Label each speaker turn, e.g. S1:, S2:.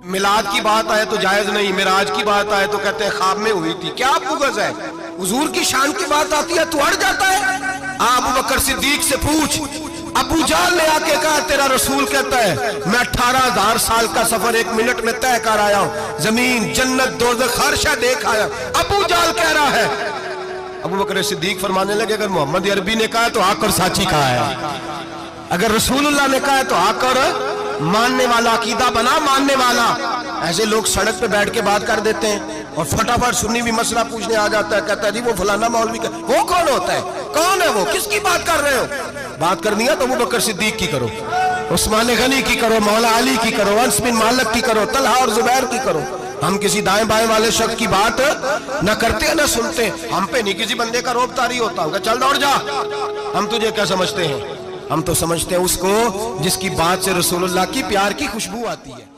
S1: मिलाद की बात आए तो जायज नहीं, मिराज की बात आए तो कहते हैं ख्वाब में हुई थी। क्या बुगज है? हुजूर की शान की बात आती है तो अड़ जाता है। अबू बकर सिद्दीक से पूछ, अबू जाल ने आके कहा तेरा रसूल कहता है मैं 18,000 साल का सफर 1 मिनट में तय कर आया हूं, जमीन जन्नत दोज़ख हर शय देख आया। अबू जाल कह रहा है। अबू बकर सिद्दीक फरमाने लगे अगर मोहम्मद अरबी ने कहा तो आकर साची कहा है, अगर रसूलुल्लाह ने कहा तो आकर मानने वाला, अकीदा बना मानने वाला। ऐसे लोग सड़क पे बैठ के बात कर देते हैं और फटाफट सुन्नी भी मसला पूछने आ जाता है, कहता है जी वो फलाना मौलवी का। वो कौन होता है? कौन है वो? किसकी बात कर रहे हो? बात करनी है तो अबू बकर सिद्दीक की करो, उस्मान गनी की करो, मौला अली की करो, अनस बिन मालिक की करो, तलहा और जुबैर की करो। हम किसी दाएं बाएं वाले शख्स की बात न करते न सुनते। हम पे नहीं किसी बंदे का रोब तारी होता होगा, चल दौड़ जा। हम तुझे क्या समझते हैं? हम तो समझते हैं उसको जिसकी बात से रसूलुल्लाह की प्यार की खुशबू आती है।